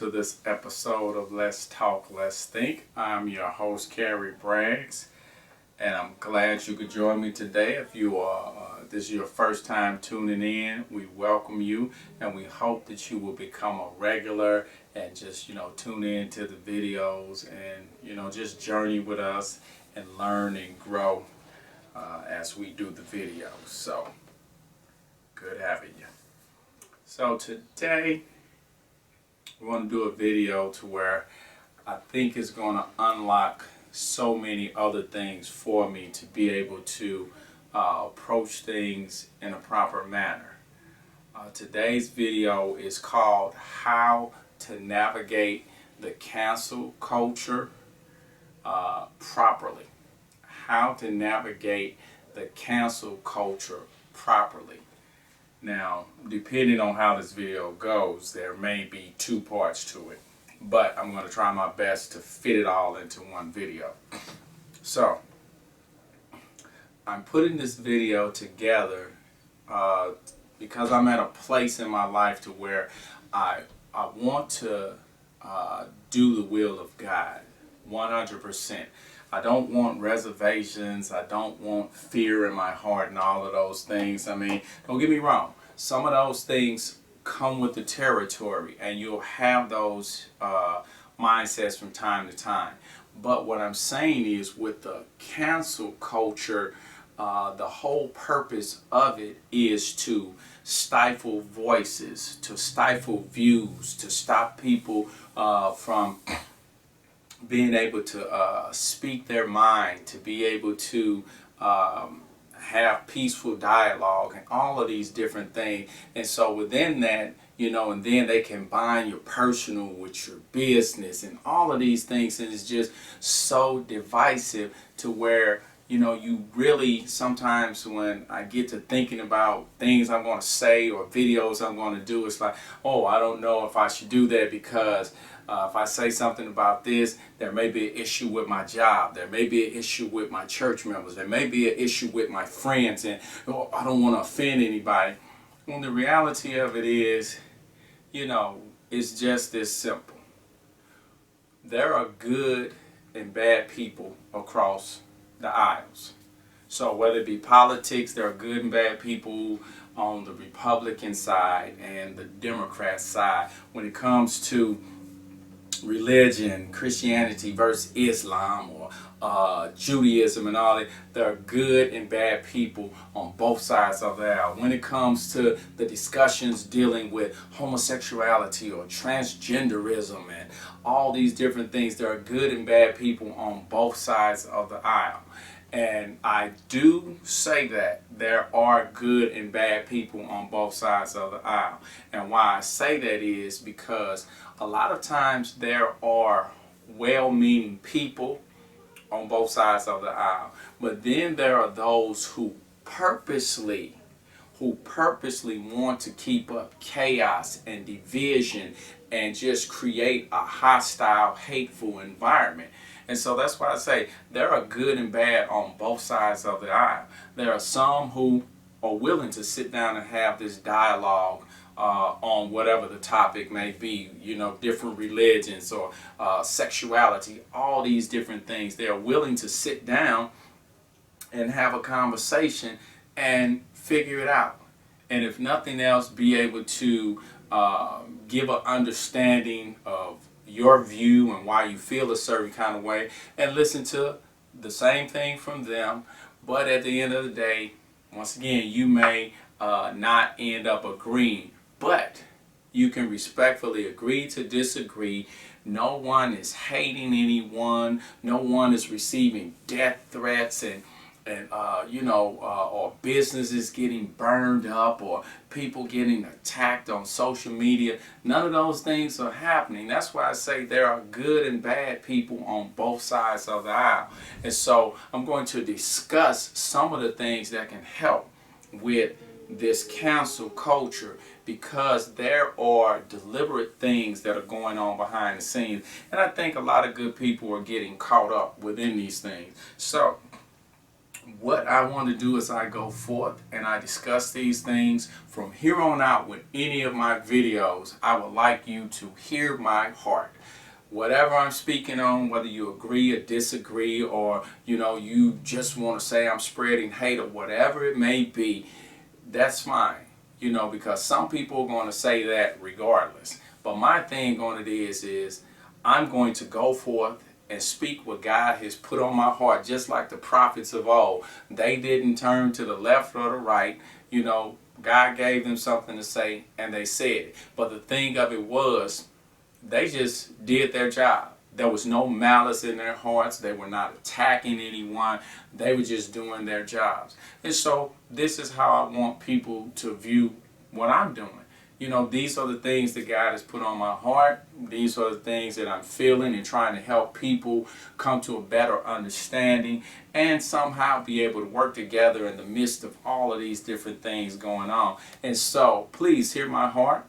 to this episode of Let's Talk, Let's Think. I'm your host, Kerry Braggs, and I'm glad you could join me today. If you are this is your first time tuning in, we welcome you, and we hope that you will become a regular and just tune in to the videos and just journey with us and learn and grow as we do the videos. So good having you. So today we want to do a video to where I think it's going to unlock so many other things for me to be able to approach things in a proper manner. Today's video is called How to Navigate the Cancel Culture Properly. How to navigate the cancel culture properly. Now, depending on how this video goes, there may be two parts to it, but I'm going to try my best to fit it all into one video. So, I'm putting this video together because I'm at a place in my life to where I want to do the will of God 100%. I don't want reservations. I don't want fear in my heart and all of those things. I mean, don't get me wrong. Some of those things come with the territory, and you'll have those mindsets from time to time. But what I'm saying is, with the cancel culture, the whole purpose of it is to stifle voices, to stifle views, to stop people from being able to speak their mind, to be able to have peaceful dialogue and all of these different things. And so within that, and then they combine your personal with your business and all of these things, and it's just so divisive to where you really, sometimes when I get to thinking about things I'm going to say or videos I'm going to do, it's like, oh, I don't know if I should do that because if I say something about this, there may be an issue with my job. There may be an issue with my church members. There may be an issue with my friends, and I don't want to offend anybody. When the reality of it is, it's just this simple. There are good and bad people across the aisles. So whether it be politics, there are good and bad people on the Republican side and the Democrat side. When it comes to religion, Christianity versus Islam, or Judaism and all that, there are good and bad people on both sides of the aisle. When it comes to the discussions dealing with homosexuality or transgenderism and all these different things, there are good and bad people on both sides of the aisle. And I do say that there are good and bad people on both sides of the aisle. And why I say that is because a lot of times there are well-meaning people on both sides of the aisle. But then there are those who purposely want to keep up chaos and division and just create a hostile, hateful environment. And so that's why I say there are good and bad on both sides of the aisle. There are some who are willing to sit down and have this dialogue on whatever the topic may be, different religions or sexuality, all these different things. They are willing to sit down and have a conversation and figure it out. And if nothing else, be able to give an understanding of your view and why you feel a certain kind of way, and listen to the same thing from them. But at the end of the day, once again, you may not end up agreeing, but you can respectfully agree to disagree. No one is hating anyone. No one is receiving death threats and or businesses getting burned up or people getting attacked on social media. None of those things are happening. That's why I say there are good and bad people on both sides of the aisle. And so I'm going to discuss some of the things that can help with this cancel culture, because there are deliberate things that are going on behind the scenes. And I think a lot of good people are getting caught up within these things. So what I want to do is I go forth and I discuss these things. From here on out, with any of my videos, I would like you to hear my heart. Whatever I'm speaking on, whether you agree or disagree, or you just want to say I'm spreading hate or whatever it may be, that's fine. Because some people are going to say that regardless. But my thing on it is I'm going to go forth and speak what God has put on my heart, just like the prophets of old. They didn't turn to the left or the right. God gave them something to say, and they said it. But the thing of it was, they just did their job. There was no malice in their hearts. They were not attacking anyone. They were just doing their jobs. And so this is how I want people to view what I'm doing. These are the things that God has put on my heart. These are the things that I'm feeling and trying to help people come to a better understanding and somehow be able to work together in the midst of all of these different things going on. And so please hear my heart.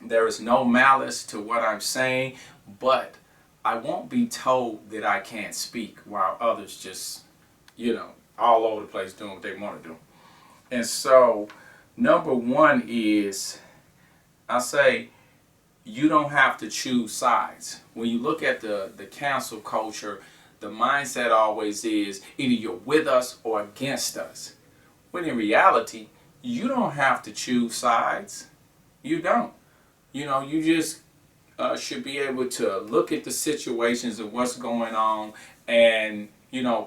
There is no malice to what I'm saying, but I won't be told that I can't speak while others just, all over the place doing what they want to do. And so number one is, I say, you don't have to choose sides. When you look at the cancel culture, the mindset always is either you're with us or against us. When in reality, you don't have to choose sides. You don't. You just should be able to look at the situations of what's going on and,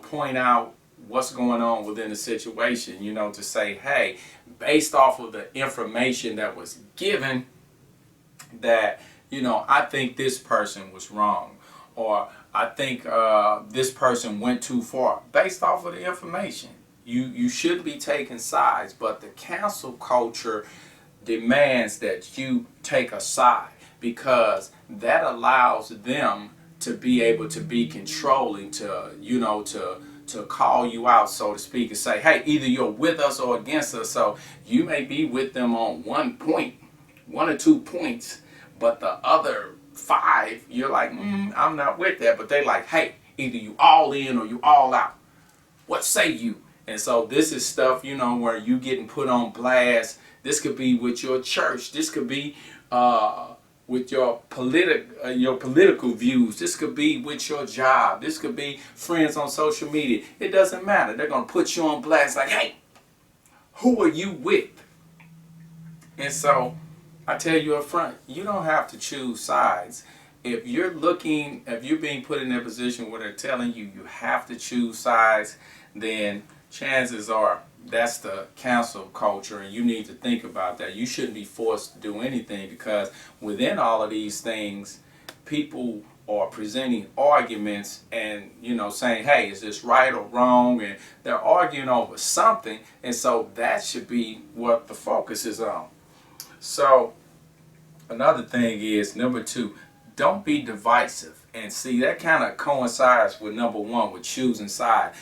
point out what's going on within the situation, to say, hey, based off of the information that was given, that, I think this person was wrong, or I think this person went too far, based off of the information. You should be taking sides, but the cancel culture demands that you take a side, because that allows them to be able to be controlling, to call you out, so to speak, and say, hey, either you're with us or against us. So you may be with them on 1 point, 1 or 2 points, but the other 5, you're like, I'm not with that. But they like, hey, either you all in or you all out. What say you? And so this is stuff, where you getting put on blast. This could be with your church. This could be with your political views. This could be with your job. This could be friends on social media. It doesn't matter. They're going to put you on blast like, hey, who are you with? And so I tell you up front, you don't have to choose sides. If you're being put in a position where they're telling you you have to choose sides, then chances are that's the cancel culture, and you need to think about that. You shouldn't be forced to do anything, because within all of these things, people are presenting arguments and saying, hey, is this right or wrong? And they're arguing over something, and so that should be what the focus is on. So another thing is, number 2, don't be divisive. And see, that kind of coincides with number 1, with choosing side.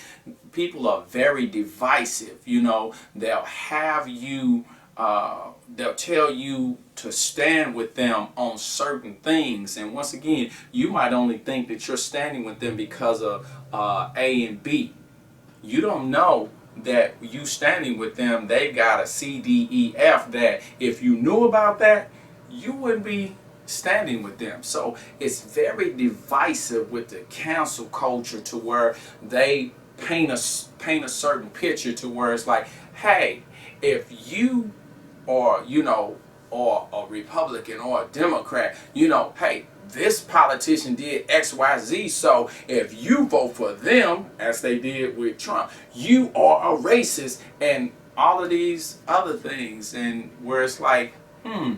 People are very divisive. They'll have you, they'll tell you to stand with them on certain things. And once again, you might only think that you're standing with them because of A and B. You don't know that you standing with them, they got a C, D, E, F, that if you knew about that, you wouldn't be standing with them. So it's very divisive with the cancel culture, to where they paint a certain picture, to where it's like, hey, if you are, or a Republican or a Democrat, hey, this politician did X, Y, Z, so if you vote for them, as they did with Trump, you are a racist, and all of these other things. And where it's like, no,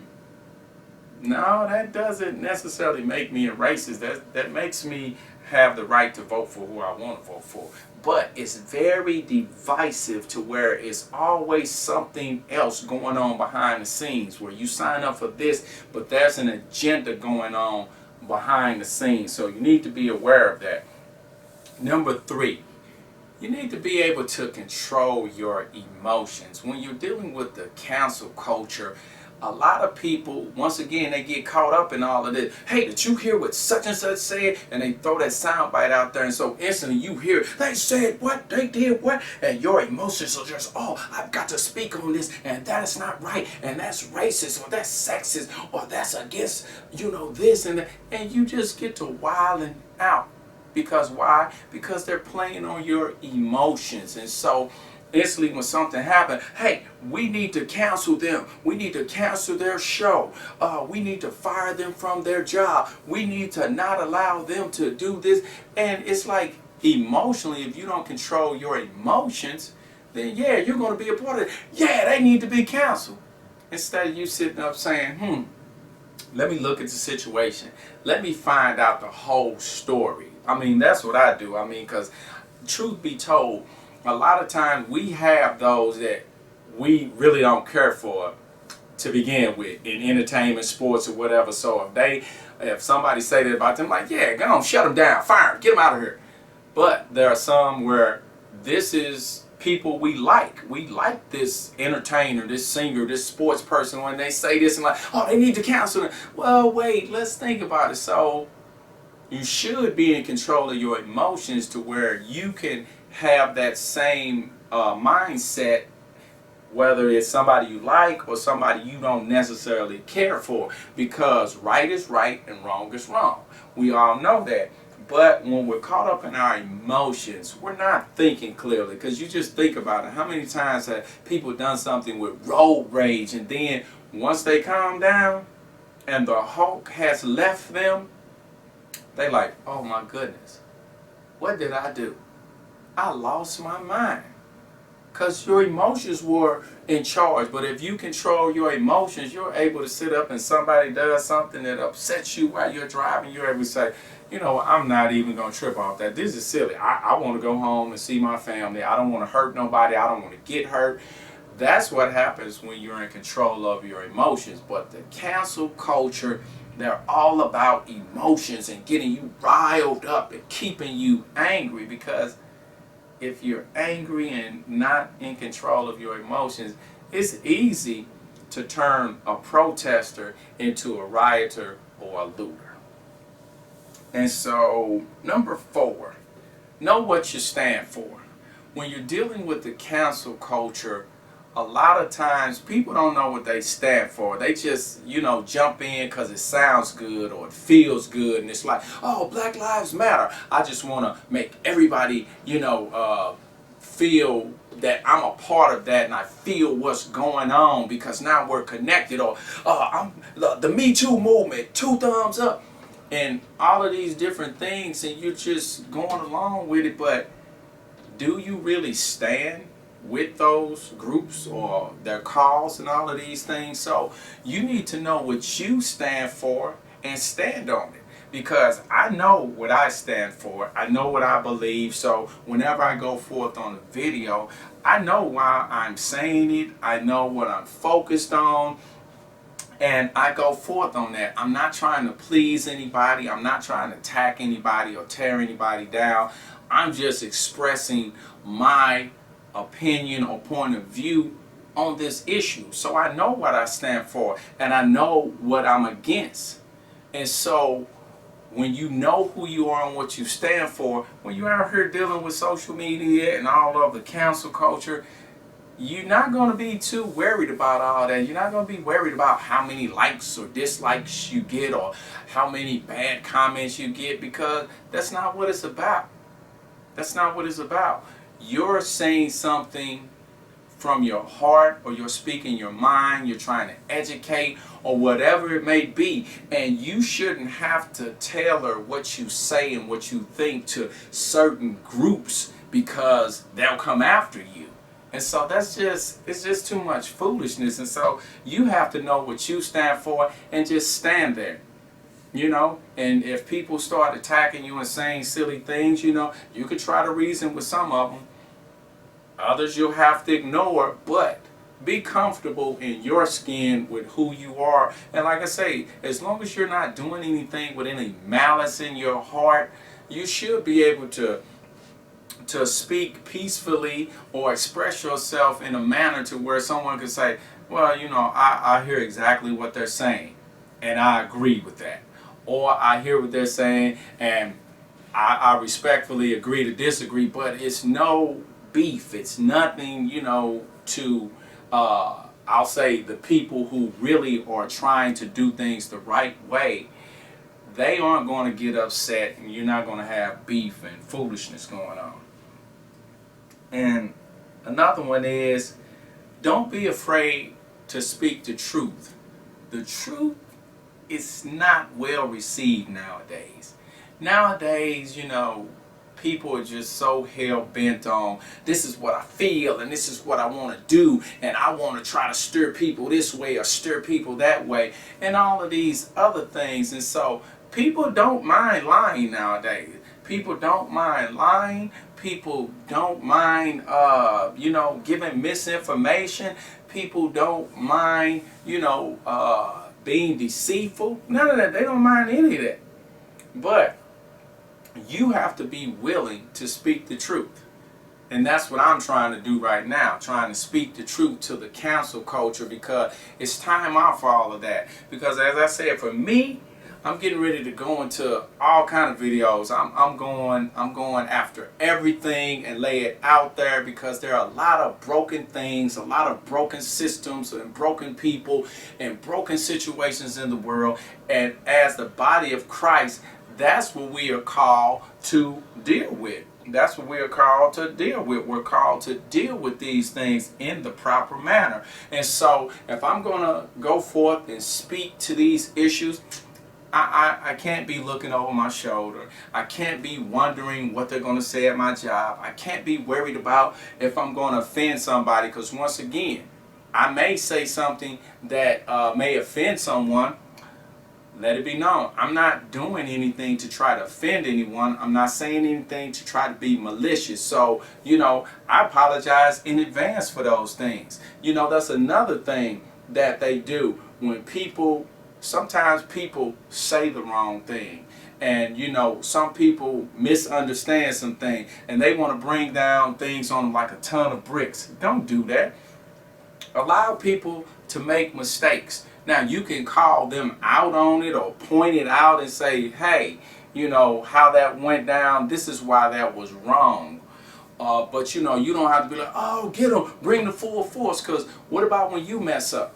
that doesn't necessarily make me a racist. That makes me have the right to vote for who I want to vote for. But it's very divisive, to where it's always something else going on behind the scenes, where you sign up for this, but there's an agenda going on behind the scenes. So you need to be aware of that. Number 3, you need to be able to control your emotions. When you're dealing with the cancel culture, a lot of people, once again, they get caught up in all of this. Hey, did you hear what such and such said? And they throw that sound bite out there, and so instantly you hear, they said what, they did what, and your emotions are just, oh, I've got to speak on this, and that is not right, and that's racist, or that's sexist, or that's against, this and that, and you just get to wilding out. Because why? Because they're playing on your emotions. And so instantly when something happens, hey, we need to cancel them. We need to cancel their show. We need to fire them from their job. We need to not allow them to do this. And it's like emotionally, if you don't control your emotions, then yeah, you're going to be a part of it. Yeah, they need to be canceled. Instead of you sitting up saying, let me look at the situation. Let me find out the whole story. I mean, that's what I do. I mean, because truth be told, a lot of times we have those that we really don't care for to begin with in entertainment, sports, or whatever. So if somebody say that about them, like, yeah, go on, shut them down, fire them, get them out of here. But there are some where this is people we like. We like this entertainer, this singer, this sports person when they say this and like, oh, they need to cancel them. Well, wait, let's think about it. So you should be in control of your emotions to where you can have that same mindset, whether it's somebody you like or somebody you don't necessarily care for, because right is right and wrong is wrong. We all know that. But when we're caught up in our emotions, we're not thinking clearly, because you just think about it. How many times have people done something with road rage, and then once they calm down and the Hulk has left them, they like, oh my goodness, what did I do? I lost my mind. Because your emotions were in charge. But if you control your emotions, you're able to sit up and somebody does something that upsets you while you're driving, you're able to say, I'm not even going to trip off that. This is silly. I want to go home and see my family. I don't want to hurt nobody. I don't want to get hurt. That's what happens when you're in control of your emotions. But the cancel culture, they're all about emotions and getting you riled up and keeping you angry, because if you're angry and not in control of your emotions, it's easy to turn a protester into a rioter or a looter. And so, number 4, know what you stand for. When you're dealing with the cancel culture, a lot of times people don't know what they stand for. They just, jump in because it sounds good or it feels good, and it's like, oh, Black Lives Matter. I just want to make everybody, feel that I'm a part of that, and I feel what's going on because now we're connected. Or I'm the Me Too movement, 2 thumbs up, and all of these different things, and you're just going along with it. But do you really stand with those groups or their cause and all of these things? So you need to know what you stand for and stand on it, because I know what I stand for. I know what I believe. So whenever I go forth on a video, I know why I'm saying it. I know what I'm focused on, and I go forth on that. I'm not trying to please anybody. I'm not trying to attack anybody or tear anybody down. I'm just expressing my opinion or point of view on this issue. So I know what I stand for, and I know what I'm against. And so when you know who you are and what you stand for, when you're out here dealing with social media and all of the cancel culture, you're not going to be too worried about all that. You're not going to be worried about how many likes or dislikes you get or how many bad comments you get, because that's not what it's about. That's not what it's about. You're saying something from your heart, or you're speaking your mind, you're trying to educate, or whatever it may be, and you shouldn't have to tailor what you say and what you think to certain groups, because they'll come after you. And so it's just too much foolishness. And so you have to know what you stand for and just stand there. And if people start attacking you and saying silly things, you could try to reason with some of them. Others you'll have to ignore, but be comfortable in your skin with who you are. And like I say, as long as you're not doing anything with any malice in your heart, you should be able to speak peacefully or express yourself in a manner to where someone could say, well, I hear exactly what they're saying, and I agree with that. Or I hear what they're saying, and I respectfully agree to disagree, but it's no beef. It's nothing, to, I'll say, the people who really are trying to do things the right way. They aren't going to get upset, and you're not going to have beef and foolishness going on. And another one is, don't be afraid to speak the truth. The truth is not well received nowadays. Nowadays, people are just so hell bent on, this is what I feel and this is what I want to do, and I want to try to stir people this way or stir people that way, and all of these other things. And so people don't mind lying nowadays. People don't mind lying. People don't mind, giving misinformation. People don't mind, being deceitful. None of that. They don't mind any of that. But you have to be willing to speak the truth. And that's what I'm trying to do right now, trying to speak the truth to the cancel culture, because it's time out for all of that. Because as I said, for me, I'm getting ready to go into all kind of videos. I'm going after everything and lay it out there, because there are a lot of broken things, a lot of broken systems and broken people and broken situations in the world. And as the body of Christ, that's what we are called to deal with. That's what we are called to deal with. We're called to deal with these things in the proper manner. And so if I'm going to go forth and speak to these issues, I can't be looking over my shoulder. I can't be wondering what they're going to say at my job. I can't be worried about if I'm going to offend somebody, because once again, I may say something that may offend someone. Let it be known, I'm not doing anything to try to offend anyone. I'm not saying anything to try to be malicious. So, I apologize in advance for those things. That's another thing that they do when sometimes people say the wrong thing. And, some people misunderstand something and they want to bring down things on them like a ton of bricks. Don't do that. Allow people to make mistakes. Now, you can call them out on it or point it out and say, hey, how that went down, this is why that was wrong. But, you don't have to be like, oh, get them, bring the full force. Because what about when you mess up?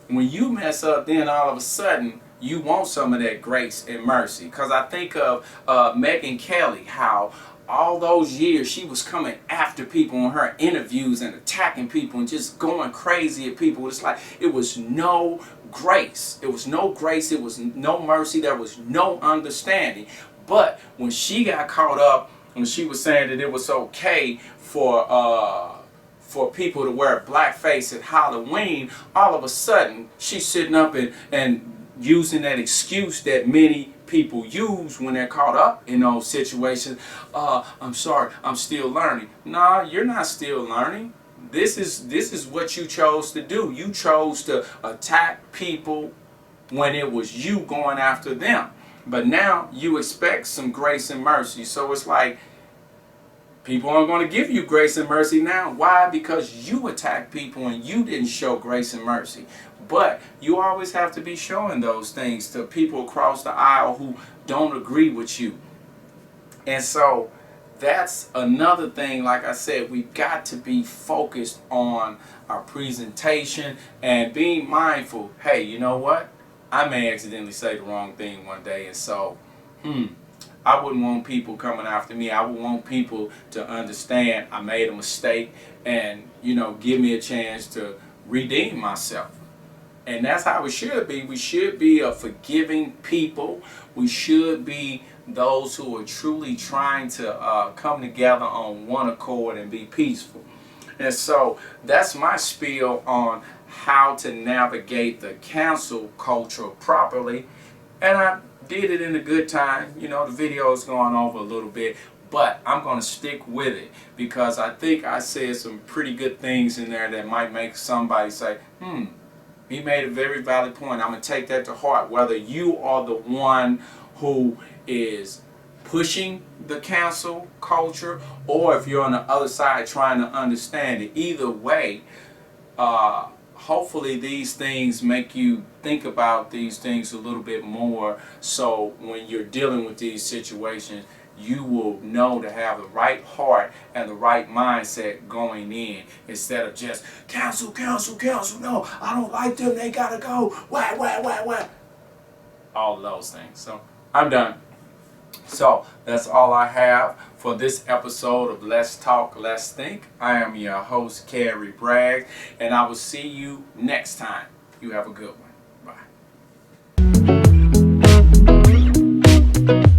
When you mess up, then all of a sudden, you want some of that grace and mercy. Because I think of Megyn Kelly, how all those years she was coming after people in her interviews and attacking people and just going crazy at people. It's like it was no grace. It was no grace. It was no mercy. There was no understanding. But when she got caught up, when she was saying that it was okay for people to wear blackface at Halloween, all of a sudden she's sitting up and using that excuse that many people use when they're caught up in those situations. I'm sorry, I'm still learning. No, you're not still learning. This is what you chose to do. You chose to attack people when it was you going after them. But now you expect some grace and mercy. So it's like people aren't going to give you grace and mercy now. Why? Because you attacked people and you didn't show grace and mercy. But you always have to be showing those things to people across the aisle who don't agree with you. And so that's another thing. Like I said, we've got to be focused on our presentation and being mindful. Hey, you know what? I may accidentally say the wrong thing one day. And so, I wouldn't want people coming after me. I would want people to understand I made a mistake and, give me a chance to redeem myself. And that's how we should be. We should be a forgiving people. We should be those who are truly trying to come together on one accord and be peaceful. And so that's my spiel on how to navigate the cancel culture properly. And I did it in a good time. The video is going over a little bit, but I'm going to stick with it because I think I said some pretty good things in there that might make somebody say, he made a very valid point. I'm going to take that to heart. Whether you are the one who is pushing the cancel culture or if you're on the other side trying to understand it. Either way, hopefully these things make you think about these things a little bit more, so when you're dealing with these situations, you will know to have the right heart and the right mindset going in, instead of just cancel, cancel, cancel. No, I don't like them. They gotta go. What? All of those things. So I'm done. So that's all I have for this episode of Let's Talk, Let's Think. I am your host, Kerry Bragg, and I will see you next time. You have a good one. Bye.